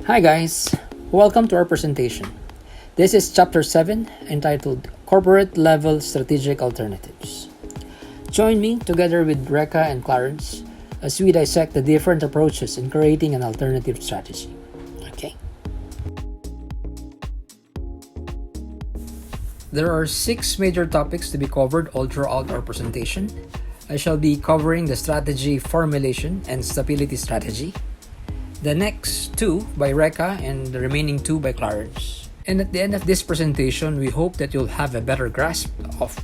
Hi guys, welcome to our presentation. This is Chapter 7 entitled Corporate Level Strategic Alternatives. Join me together with Reka and Clarence as we dissect the different approaches in creating an alternative strategy. Okay. There are 6 major topics to be covered all throughout our presentation. I shall be covering the strategy formulation and stability strategy. The next 2 by Reka and the remaining 2 by Clarence. And at the end of this presentation, we hope that you'll have a better grasp of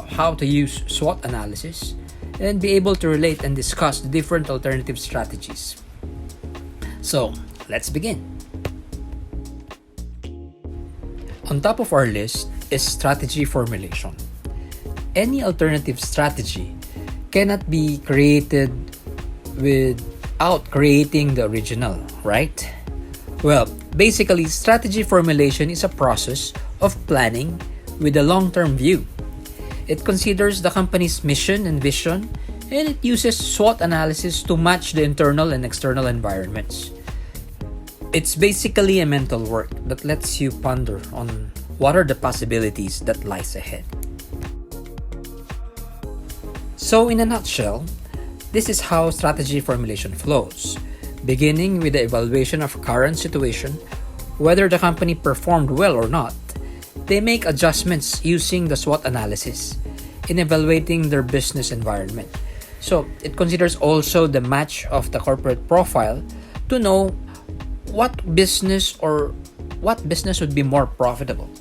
how to use SWOT analysis and be able to relate and discuss the different alternative strategies. So, let's begin. On top of our list is strategy formulation. Any alternative strategy cannot be created without creating the original, right? Well, basically, strategy formulation is a process of planning with a long-term view. It considers the company's mission and vision, and it uses SWOT analysis to match the internal and external environments. It's basically a mental work that lets you ponder on what are the possibilities that lies ahead. So in a nutshell, this is how strategy formulation flows, beginning with the evaluation of current situation, whether the company performed well or not. They make adjustments using the SWOT analysis in evaluating their business environment. So it considers also the match of the corporate profile to know what business would be more profitable.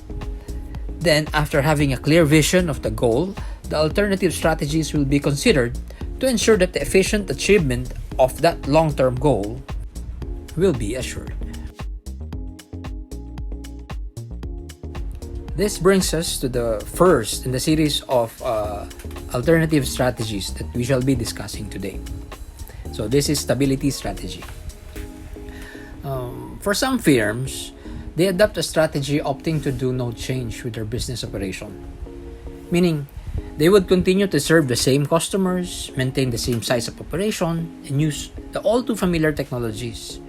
Then, after having a clear vision of the goal, the alternative strategies will be considered to ensure that the efficient achievement of that long-term goal will be assured. This brings us to the first in the series of alternative strategies that we shall be discussing today. So this is stability strategy. For some firms, they adopt a strategy opting to do no change with their business operation, meaning they would continue to serve the same customers, maintain the same size of operation, and use the all too familiar technologies.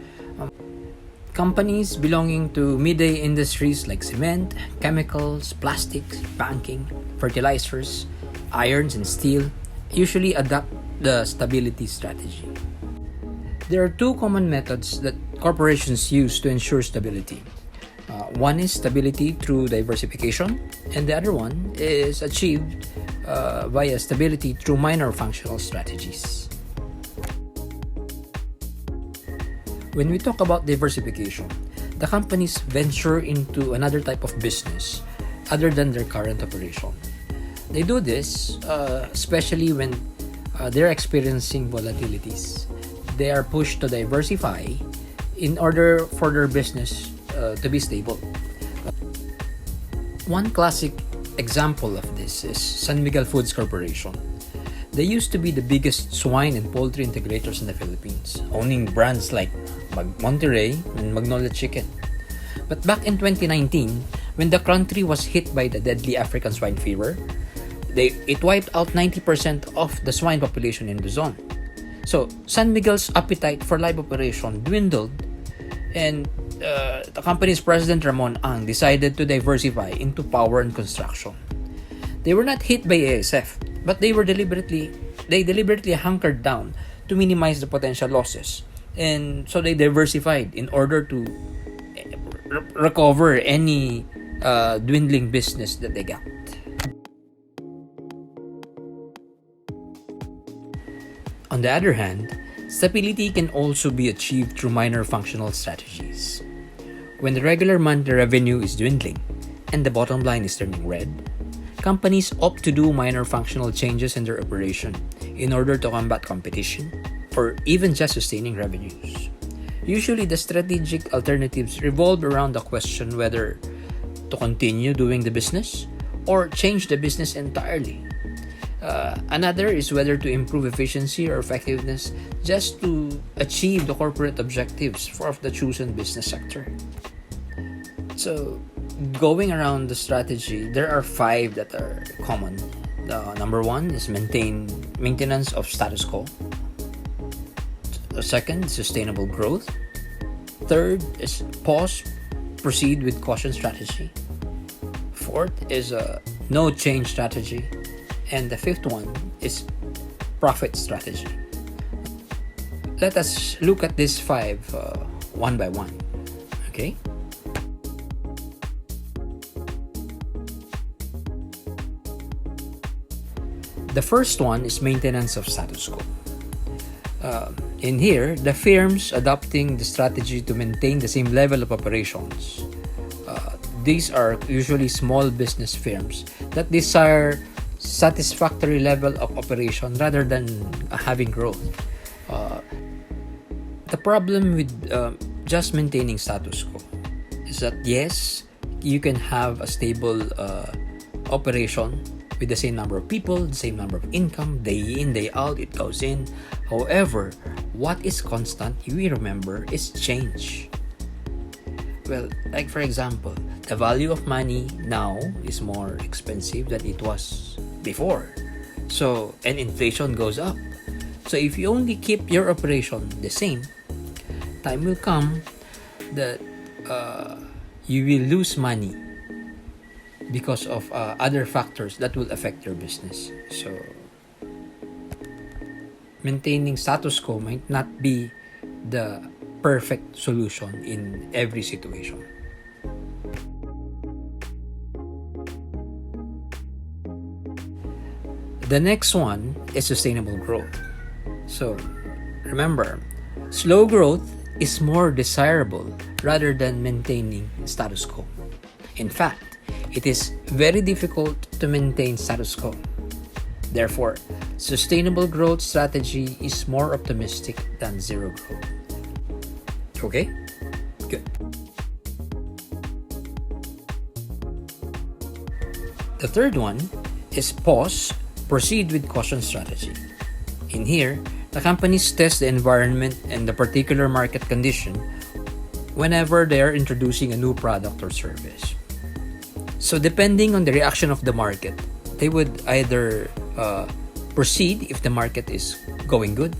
Companies belonging to midday industries like cement, chemicals, plastics, banking, fertilizers, irons, and steel usually adopt the stability strategy. There are 2 common methods that corporations use to ensure stability. One is stability through diversification, and the other one is achieved via stability through minor functional strategies. When we talk about diversification, the companies venture into another type of business other than their current operation. They do this especially when they're experiencing volatilities. They are pushed to diversify in order for their business to be stable. One classic example of this is San Miguel Foods Corporation. They used to be the biggest swine and poultry integrators in the Philippines, owning brands like Monterey and Magnolia Chicken. But back in 2019, when the country was hit by the deadly African swine fever, it wiped out 90% of the swine population in Luzon. So San Miguel's appetite for live operation dwindled, and the company's president Ramon Ang decided to diversify into power and construction. They were not hit by ASF, but they deliberately hunkered down to minimize the potential losses, and so they diversified in order to recover any dwindling business that they got. On the other hand, stability can also be achieved through minor functional strategies. When the regular monthly revenue is dwindling and the bottom line is turning red, companies opt to do minor functional changes in their operation in order to combat competition or even just sustaining revenues. Usually, the strategic alternatives revolve around the question whether to continue doing the business or change the business entirely. Another is whether to improve efficiency or effectiveness just to achieve the corporate objectives of the chosen business sector. So, going around the strategy, there are 5 that are common. Number 1 is maintenance of status quo. Second, sustainable growth. Third is pause, proceed with caution strategy. Fourth is a no change strategy. And the fifth one is profit strategy. Let us look at these five one by one. Okay? The first one is maintenance of status quo. In here, the firms adopting the strategy to maintain the same level of operations. These are usually small business firms that desire satisfactory level of operation rather than having growth. The problem with just maintaining status quo is that yes, you can have a stable operation with the same number of people, the same number of income, day in, day out, it goes in. However, what is constant, you remember, is change. Well, like for example, the value of money now is more expensive than it was before. So, and inflation goes up. So if you only keep your operation the same, time will come that you will lose money because of other factors that will affect your business. So, maintaining status quo might not be the perfect solution in every situation. The next one is sustainable growth. So, remember, slow growth is more desirable rather than maintaining status quo. In fact, it is very difficult to maintain status quo. Therefore, sustainable growth strategy is more optimistic than zero growth. Okay? Good. The third one is pause, proceed with caution strategy. In here, the companies test the environment and the particular market condition whenever they are introducing a new product or service. So depending on the reaction of the market, they would either proceed if the market is going good,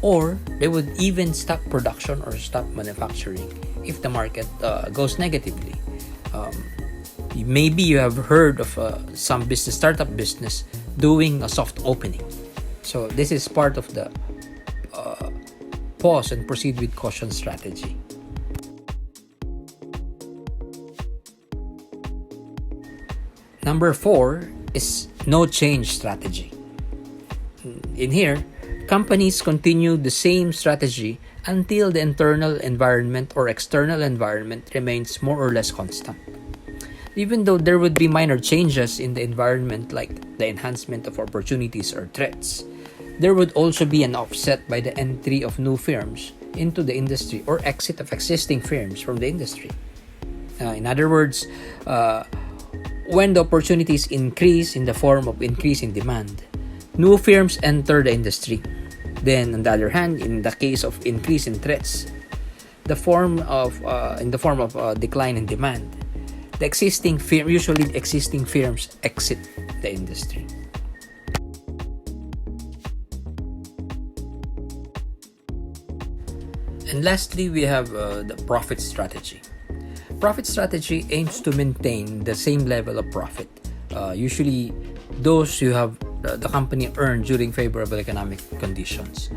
or they would even stop production or stop manufacturing if the market goes negatively. Maybe you have heard of some startup business doing a soft opening. So this is part of the pause and proceed with caution strategy. Number 4 is no change strategy. In here, companies continue the same strategy until the internal environment or external environment remains more or less constant. Even though there would be minor changes in the environment like the enhancement of opportunities or threats, there would also be an offset by the entry of new firms into the industry or exit of existing firms from the industry. In other words, when the opportunities increase in the form of increase in demand, new firms enter the industry. Then, on the other hand, in the case of increase in threats, in the form of decline in demand, usually existing firms exit the industry. And lastly, we have the profit strategy. Profit strategy aims to maintain the same level of profit. Usually, those who have the company earned during favorable economic conditions.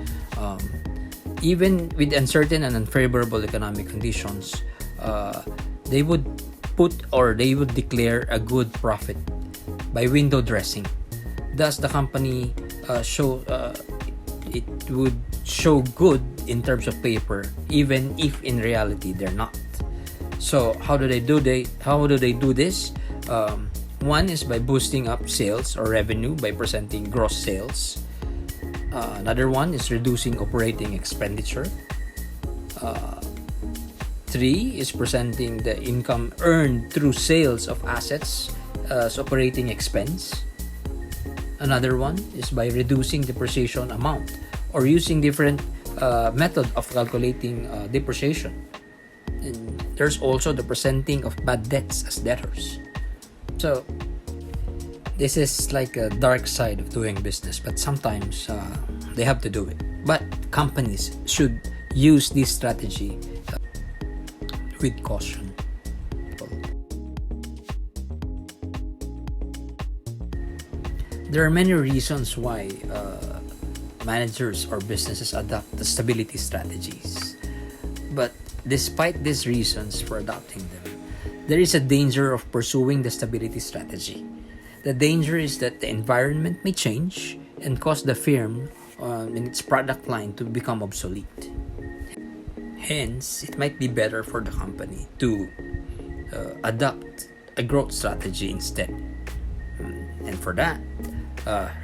Even with uncertain and unfavorable economic conditions, they would declare a good profit by window dressing. Thus, the company it would show good in terms of paper, even if in reality they're not. So how do they do this? One is by boosting up sales or revenue by presenting gross sales. Another one is reducing operating expenditure. 3 is presenting the income earned through sales of assets as operating expense. Another one is by reducing depreciation amount or using different method of calculating depreciation. And there's also the presenting of bad debts as debtors. So this is like a dark side of doing business, but sometimes they have to do it. But companies should use this strategy with caution. There are many reasons why managers or businesses adopt the stability strategies. But despite these reasons for adopting them, there is a danger of pursuing the stability strategy. The danger is that the environment may change and cause the firm in its product line to become obsolete. Hence, it might be better for the company to adopt a growth strategy instead. And for that,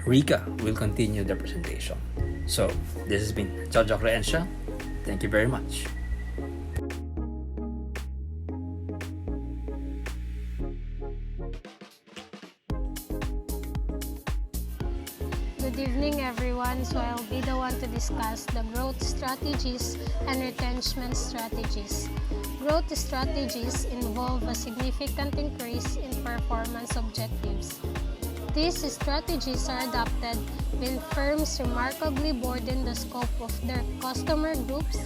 Rika will continue the presentation. So, this has been Jojo Creencia. Thank you very much. Good evening, everyone. So I'll be the one to discuss the growth strategies and retrenchment strategies. Growth strategies involve a significant increase in performance objectives. These strategies are adopted when firms remarkably broaden the scope of their customer groups,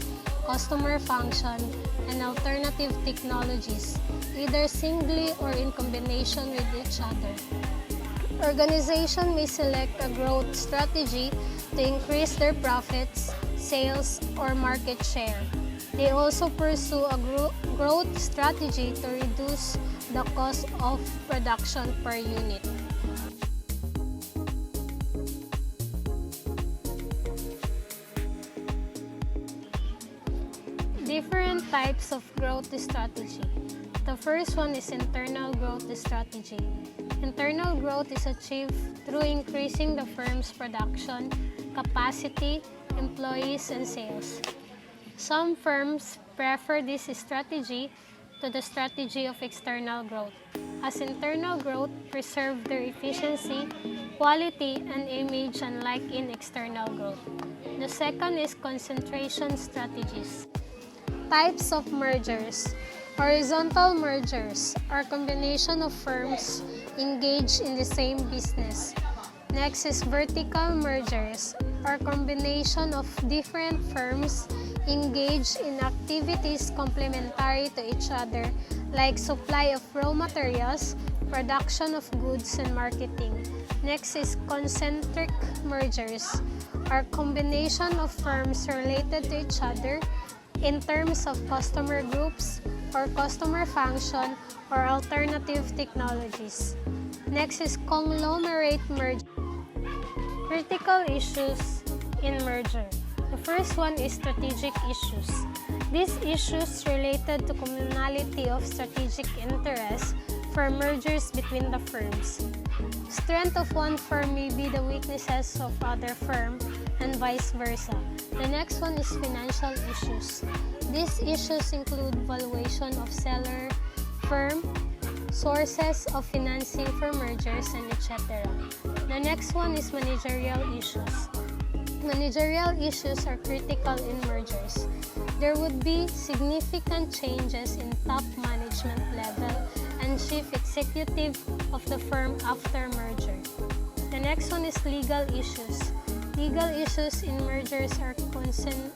customer function, and alternative technologies, either singly or in combination with each other. Organization may select a growth strategy to increase their profits, sales, or market share. They also pursue a growth strategy to reduce the cost of production per unit. Different types of growth strategy. The first one is internal growth strategy. Internal growth is achieved through increasing the firm's production, capacity, employees, and sales. Some firms prefer this strategy to the strategy of external growth, as internal growth preserves their efficiency, quality, and image unlike in external growth. The second is concentration strategies. Types of mergers. Horizontal mergers are combination of firms engaged in the same business. Next is vertical mergers, or combination of different firms engaged in activities complementary to each other, like supply of raw materials, production of goods, and marketing. Next is concentric mergers, or combination of firms related to each other in terms of customer groups, or customer function, or alternative technologies. Next is conglomerate merger. Critical issues in merger. The first one is strategic issues. These issues related to commonality of strategic interest for mergers between the firms. Strength of one firm may be the weaknesses of other firm, and vice versa. The next one is financial issues. These issues include valuation of seller, firm, sources of financing for mergers, and etc. The next one is managerial issues. Managerial issues are critical in mergers. There would be significant changes in top management level and chief executive of the firm after merger. The next one is legal issues. Legal issues in mergers are concerned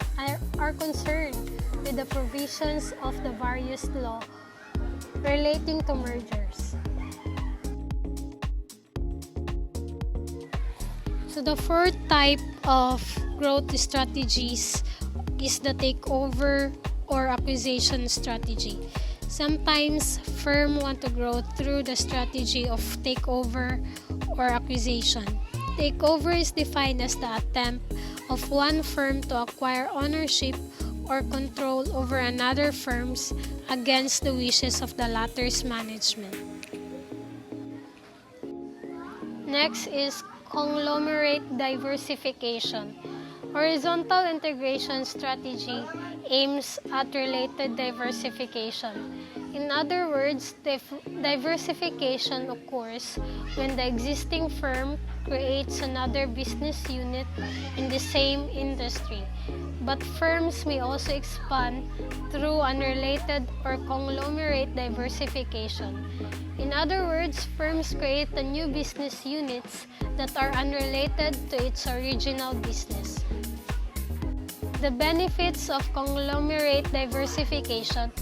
with the provisions of the various law relating to mergers. So the fourth type of growth strategies is the takeover or acquisition strategy. Sometimes firms want to grow through the strategy of takeover or acquisition. Takeover is defined as the attempt of one firm to acquire ownership or control over another firm's against the wishes of the latter's management. Next is conglomerate diversification. Horizontal integration strategy aims at related diversification. In other words, diversification occurs when the existing firm creates another business unit in the same industry. But firms may also expand through unrelated or conglomerate diversification. In other words, firms create a new business units that are unrelated to its original business. The benefits of conglomerate diversification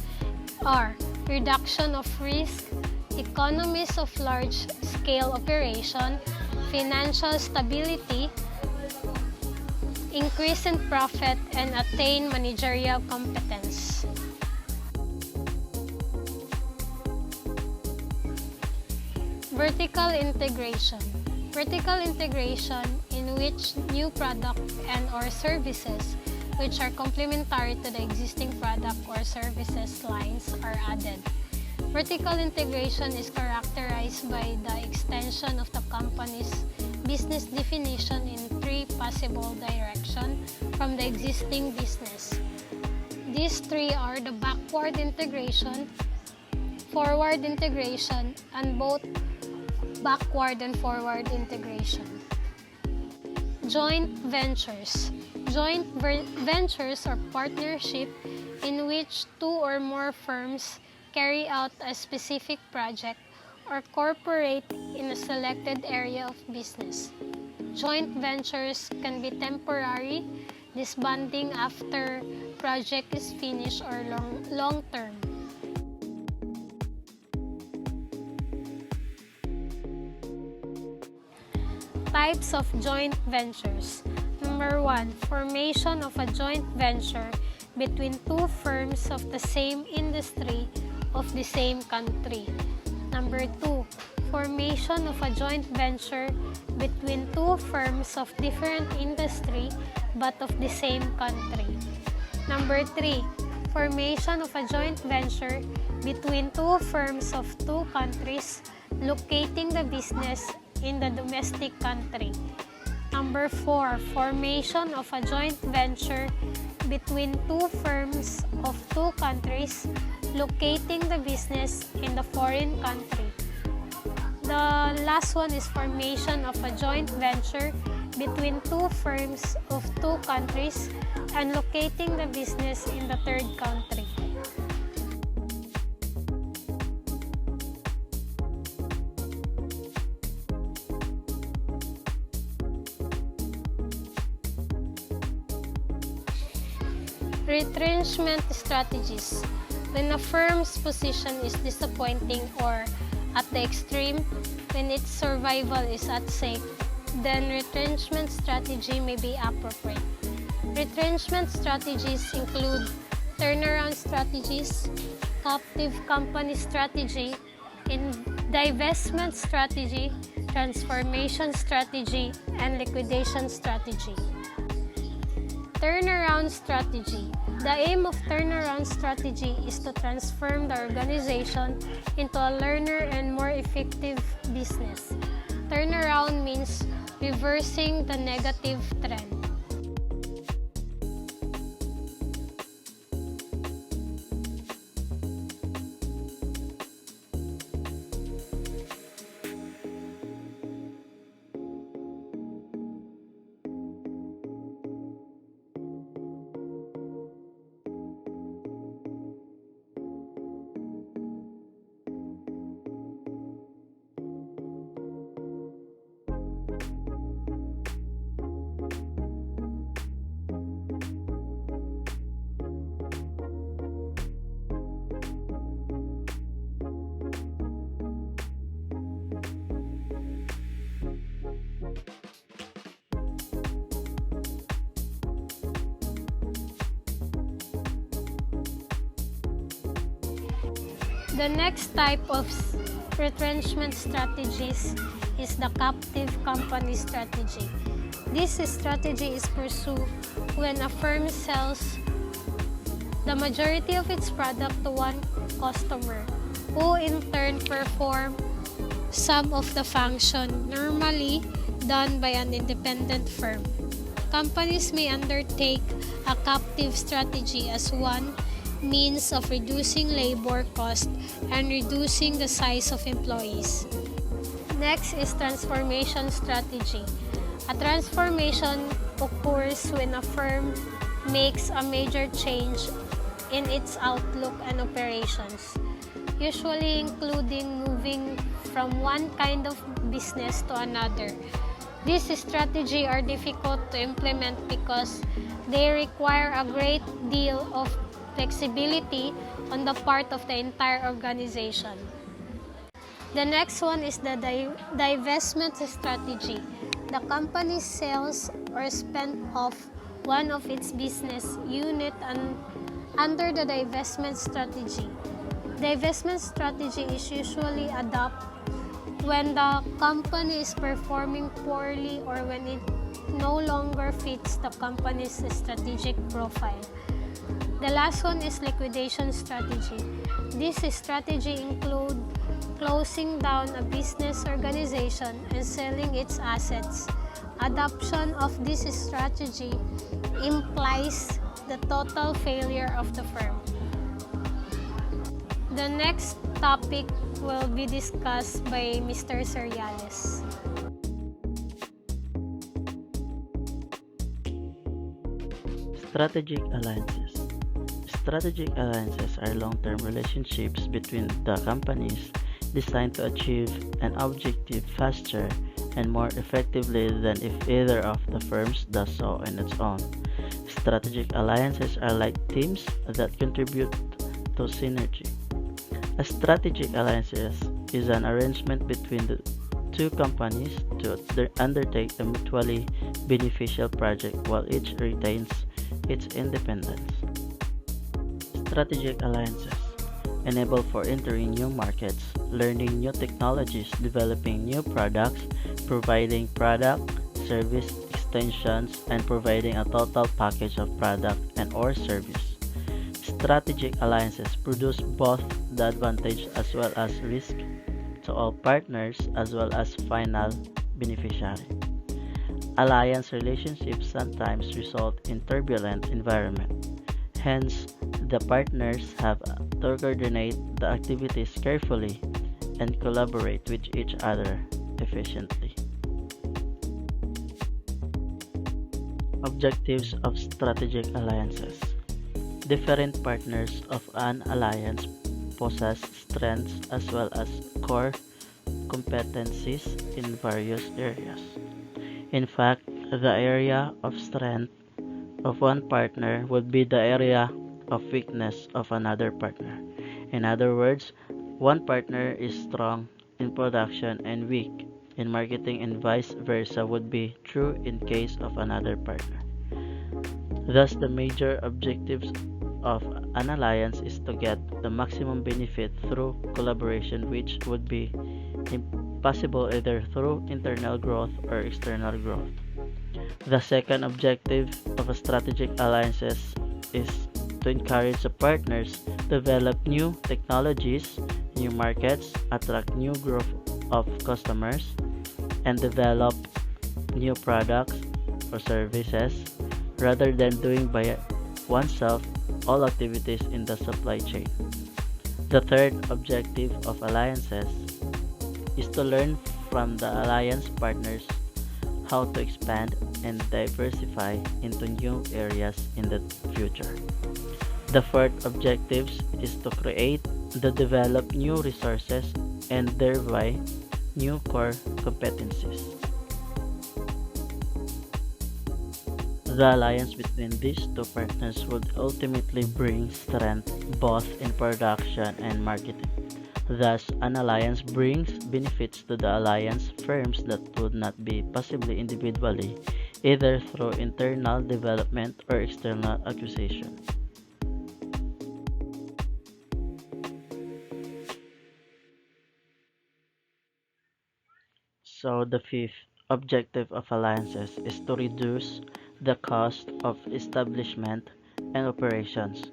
are reduction of risk, economies of large-scale operation, financial stability, increase in profit, and attain managerial competence. Vertical integration. Vertical integration in which new product and or services which are complementary to the existing product or services lines are added. Vertical integration is characterized by the extension of the company's business definition in three possible directions from the existing business. These three are the backward integration, forward integration, and both backward and forward integration. Joint ventures. Joint ventures are partnership in which two or more firms carry out a specific project or cooperate in a selected area of business. Joint ventures can be temporary, disbanding after project is finished, or long-term. Types of joint ventures. Number 1, formation of a joint venture between two firms of the same industry of the same country. Number 2, formation of a joint venture between two firms of different industry but of the same country. Number 3, formation of a joint venture between two firms of two countries locating the business in the domestic country. Number 4, formation of a joint venture between two firms of two countries locating the business in the foreign country. The last one is formation of a joint venture between two firms of two countries and locating the business in the third country. Retrenchment strategies. When a firm's position is disappointing or at the extreme, when its survival is at stake, then retrenchment strategy may be appropriate. Retrenchment strategies include turnaround strategies, captive company strategy, divestment strategy, transformation strategy, and liquidation strategy. Turnaround strategy. The aim of turnaround strategy is to transform the organization into a leaner and more effective business. Turnaround means reversing the negative trend. The next type of retrenchment strategies is the captive company strategy. This strategy is pursued when a firm sells the majority of its product to one customer, who in turn perform some of the function normally done by an independent firm. Companies may undertake a captive strategy as one means of reducing labor cost and reducing the size of employees. Next is transformation strategy. A transformation occurs when a firm makes a major change in its outlook and operations, usually including moving from one kind of business to another. These strategies are difficult to implement because they require a great deal of flexibility on the part of the entire organization. The next one is the divestment strategy. The company sells or spins off one of its business unit under the divestment strategy. Divestment strategy is usually adopted when the company is performing poorly or when it no longer fits the company's strategic profile. The last one is liquidation strategy. This strategy includes closing down a business organization and selling its assets. Adoption of this strategy implies the total failure of the firm. The next topic will be discussed by Mr. Seriales. Strategic alliances. Strategic alliances are long-term relationships between the companies designed to achieve an objective faster and more effectively than if either of the firms does so on its own. Strategic alliances are like teams that contribute to synergy. A strategic alliance is an arrangement between the two companies to undertake a mutually beneficial project while each retains its independence. Strategic alliances enable for entering new markets, learning new technologies, developing new products, providing product, service extensions, and providing a total package of product and/or service. Strategic alliances produce both the advantage as well as risk to all partners as well as final beneficiary. Alliance relationships sometimes result in turbulent environment. Hence, the partners have to coordinate the activities carefully and collaborate with each other efficiently. Objectives of strategic alliances. Different partners of an alliance possess strengths as well as core competencies in various areas. In fact, the area of strength of one partner would be the area of weakness of another partner. In other words, one partner is strong in production and weak in marketing, and vice versa would be true in case of another partner. Thus, the major objectives of an alliance is to get the maximum benefit through collaboration, which would be impossible either through internal growth or external growth. The second objective of a strategic alliances is to encourage the partners to develop new technologies, new markets, attract new group of customers, and develop new products or services rather than doing by oneself all activities in the supply chain. The third objective of alliances is to learn from the alliance partners how to expand and diversify into new areas in the future. The fourth objective is to create and develop new resources and thereby new core competencies. The alliance between these two partners would ultimately bring strength both in production and marketing. Thus, an alliance brings benefits to the alliance firms that would not be possible individually, either through internal development or external acquisition. So, the fifth objective of alliances is to reduce the cost of establishment and operations.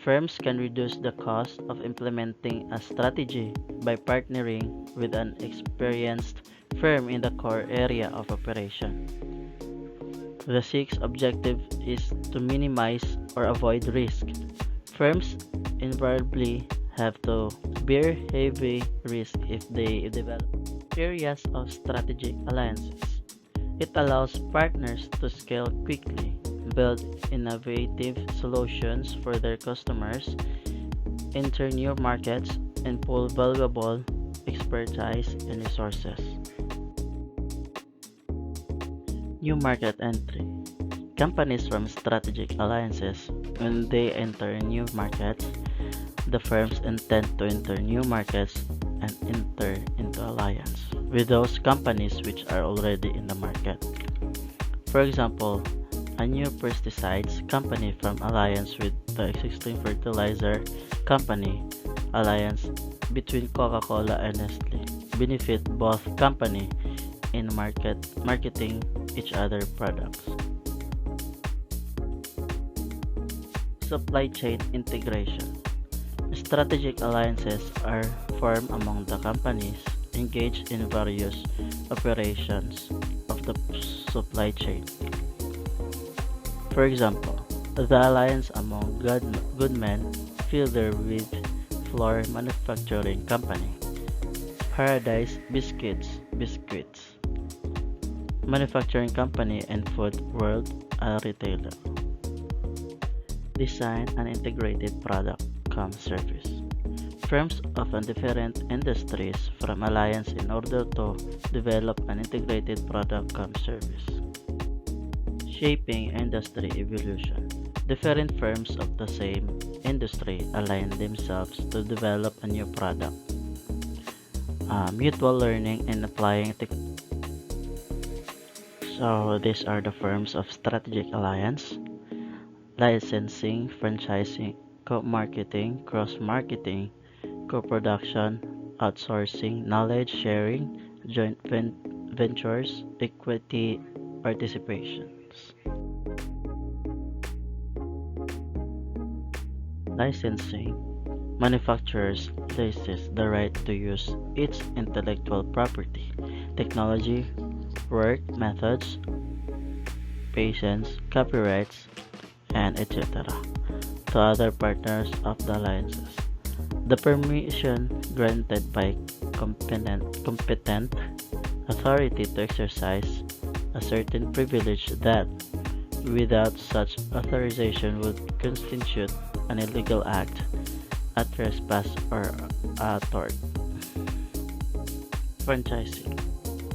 Firms can reduce the cost of implementing a strategy by partnering with an experienced firm in the core area of operation. The sixth objective is to minimize or avoid risk. Firms invariably have to bear heavy risk if they develop areas of strategic alliances. It allows partners to scale quickly, build innovative solutions for their customers, enter new markets, and pull valuable expertise and resources. New market entry. Companies form strategic alliances when they enter new markets. The firms intend to enter new markets and enter into alliance with those companies which are already in the market. For example, a new pesticides company form alliance with the existing fertilizer company. Alliance between Coca-Cola and Nestle benefit both company in marketing each other products. Supply chain integration. Strategic alliances are formed among the companies engaged in various operations of the supply chain. For example, the alliance among Goodman Fielder with Flour Manufacturing Company, Paradise Biscuits Manufacturing Company, and Food World, a retailer. Design an integrated product cum service. Firms of different industries form alliance in order to develop an integrated product cum service. Shaping industry evolution. Different firms of the same industry align themselves to develop a new product. Mutual learning and applying So these are the forms of strategic alliance: licensing, franchising, co-marketing, cross-marketing, co-production, outsourcing, knowledge sharing, joint ventures, equity participations. Licensing. Manufacturers license the right to use its intellectual property, technology, work methods, patents, copyrights, and etc. to other partners of the alliances. The permission granted by competent authority to exercise a certain privilege that, without such authorization, would constitute an illegal act, a trespass, or a tort. Franchising.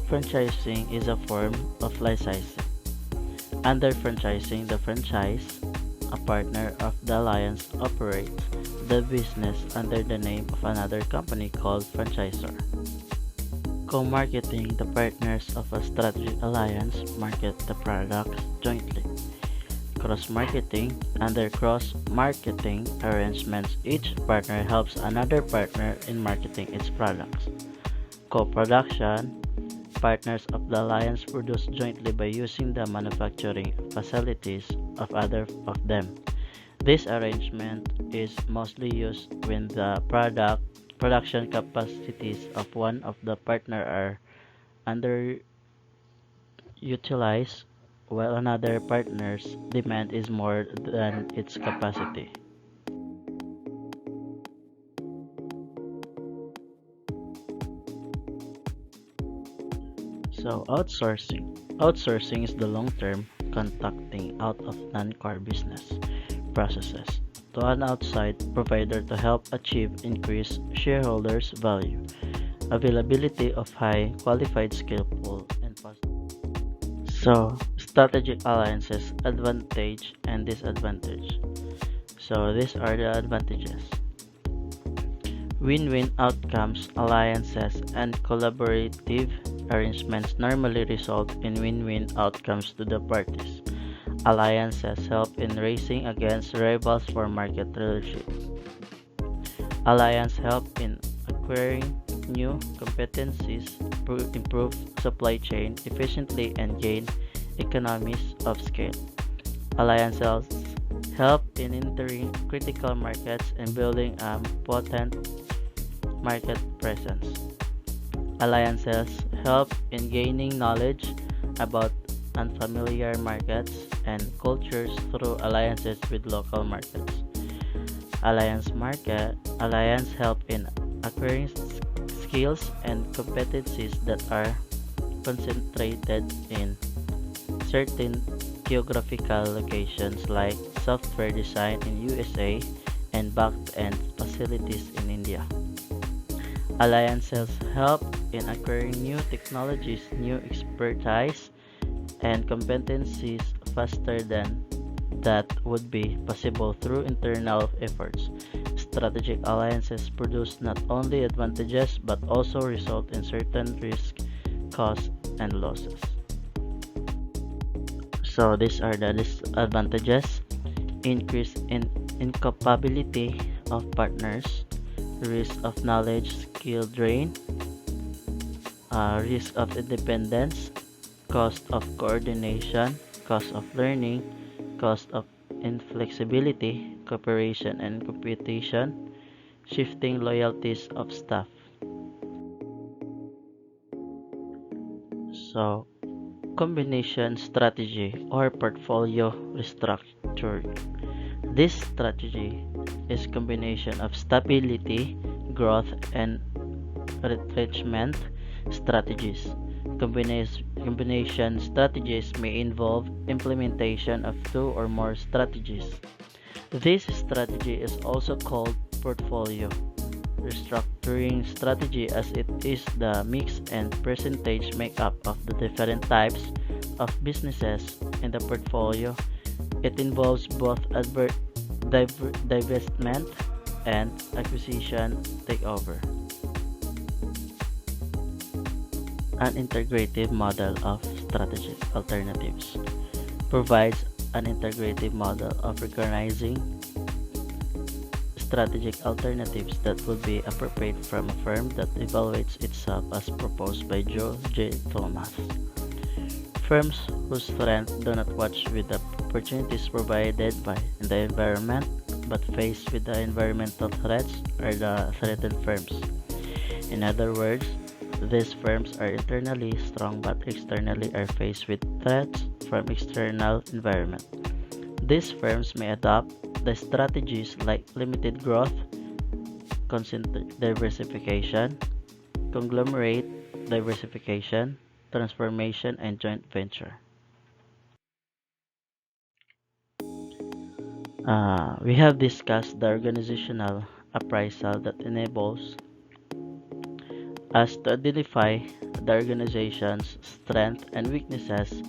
Franchising is a form of licensing. Under franchising, the franchise, a partner of the alliance, operates the business under the name of another company called franchisor. Co-marketing. The partners of a strategic alliance market the products jointly. Cross-marketing. Under cross-marketing arrangements, each partner helps another partner in marketing its products. Co-production. Partners of the alliance produce jointly by using the manufacturing facilities of other of them. This arrangement is mostly used when the production capacities of one of the partner are underutilized, while another partner's demand is more than its capacity. So outsourcing. Outsourcing is the long-term contracting out of non-core business processes to an outside provider to help achieve increased shareholders' value, availability of high qualified skill pool, and So strategic alliances, advantage and disadvantage. So these are the advantages. Win-win outcomes. Alliances and collaborative arrangements normally result in win-win outcomes to the parties. Alliances help in racing against rivals for market leadership. Alliance help in acquiring new competencies, improve supply chain efficiently, and gain economies of scale. Alliances help in entering critical markets and building a potent market presence. Alliances help in gaining knowledge about unfamiliar markets and cultures through alliances with local markets. Alliance help in acquiring skills and competencies that are concentrated in certain geographical locations like software design in USA and back-end facilities in India. Alliances help in acquiring new technologies, new expertise, and competencies faster than that would be possible through internal efforts. Strategic alliances produce not only advantages but also result in certain risk, costs, and losses. So these are the disadvantages: increase in incapability of partners, risk of knowledge skill drain, risk of independence, cost of coordination, cost of learning, cost of inflexibility, cooperation and competition, shifting loyalties of staff. So, combination strategy or portfolio restructuring. This strategy is combination of stability, growth, and retrenchment strategies. Combination strategies may involve implementation of two or more strategies. This strategy is also called portfolio restructuring strategy, as it is the mix and percentage makeup of the different types of businesses in the portfolio. It involves both divestment and acquisition takeover. An integrative model of strategic alternatives provides an integrative model of recognizing strategic alternatives that would be appropriate from a firm that evaluates itself as proposed by Joe J. Thomas. Firms whose strengths do not watch with the opportunities provided by the environment but faced with the environmental threats are the threatened firms. In other words, these firms are internally strong but externally are faced with threats from external environment. These firms may adopt the strategies like limited growth, diversification, conglomerate diversification, transformation, and joint venture. We have discussed the organizational appraisal that enables us to identify the organization's strengths and weaknesses,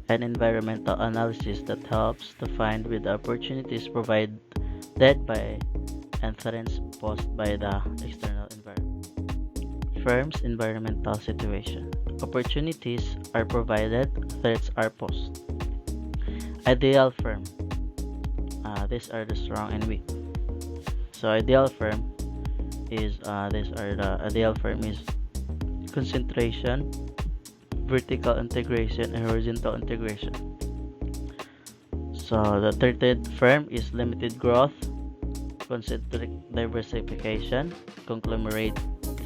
and environmental analysis that helps to find with the opportunities provided by and threats posed by the external environment. Firm's environmental situation. Opportunities are provided, threats are posed. Ideal firm. These are the strong and weak. So ideal firm is concentration, vertical integration, and horizontal integration. So the third firm is limited growth, concentric diversification, conglomerate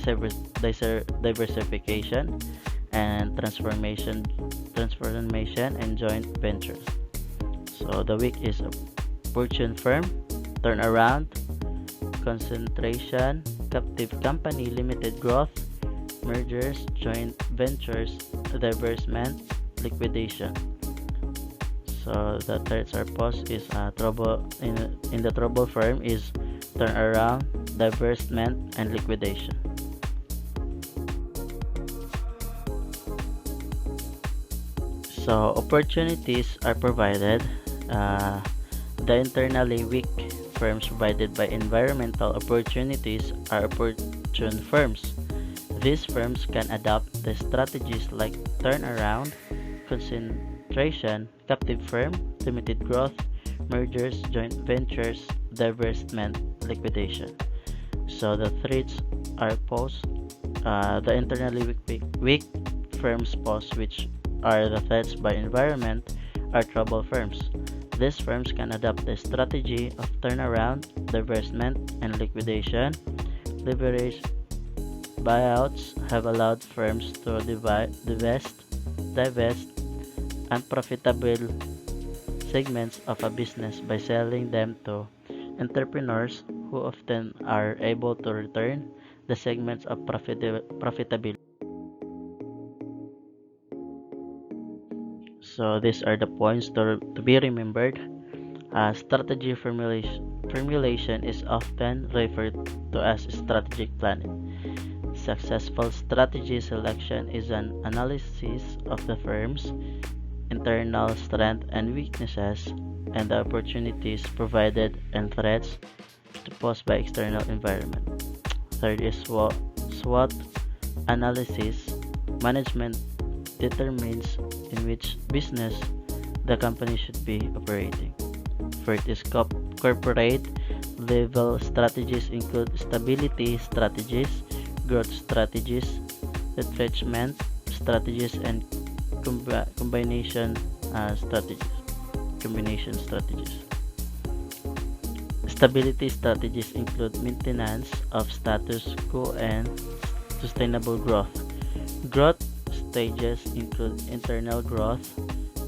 diversification, and transformation, and joint ventures. So the weak is a fortune firm, turnaround, concentration, captive company, limited growth, mergers, joint ventures, divestment, liquidation. So the threats are posed is trouble in the trouble firm is turnaround, divestment, and liquidation. So opportunities are provided. The internally weak firms provided by environmental opportunities are opportune firms. These firms can adopt the strategies like turnaround, concentration, captive firm, limited growth, mergers, joint ventures, divestment, liquidation. So the threats are posed. The internally weak firms posed, which are the threats by environment, are trouble firms. These firms can adopt the strategy of turnaround, divestment, and liquidation. Leverage buyouts have allowed firms to divest unprofitable segments of a business by selling them to entrepreneurs who often are able to return the segments of profitability. So these are the points to be remembered. Strategy formulation is often referred to as strategic planning. Successful strategy selection is an analysis of the firm's internal strengths and weaknesses, and the opportunities provided and threats posed by external environment. Third is SWOT analysis. Management determines in which business the company should be operating. Fourth is corporate level strategies include stability strategies, growth strategies, retrenchment strategies, and combination strategies. Combination strategies. Stability strategies include maintenance of status quo and sustainable growth. Growth stages include internal growth,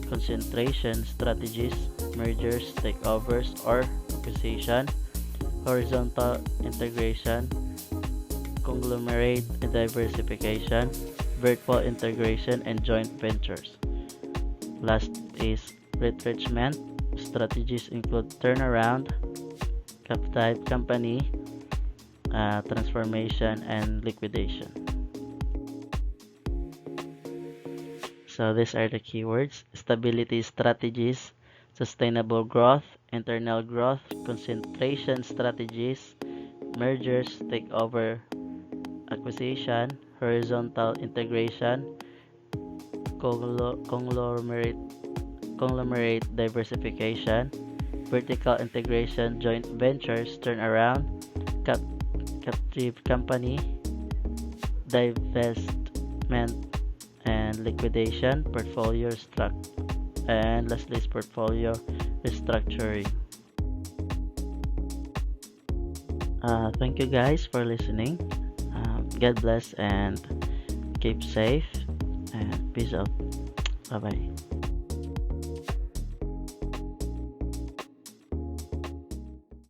concentration strategies, mergers, takeovers or acquisition, horizontal integration, conglomerate diversification, vertical integration, and joint ventures. Last is retrenchment. Strategies include turnaround, captive company, transformation, and liquidation. So these are the keywords: stability strategies, sustainable growth, internal growth, concentration strategies, mergers, takeover, acquisition, horizontal integration, conglomerate diversification, vertical integration, joint ventures, turnaround, captive company, divestment and liquidation, and lastly is portfolio restructuring. Thank you guys for listening. God bless and keep safe and peace out. Bye bye.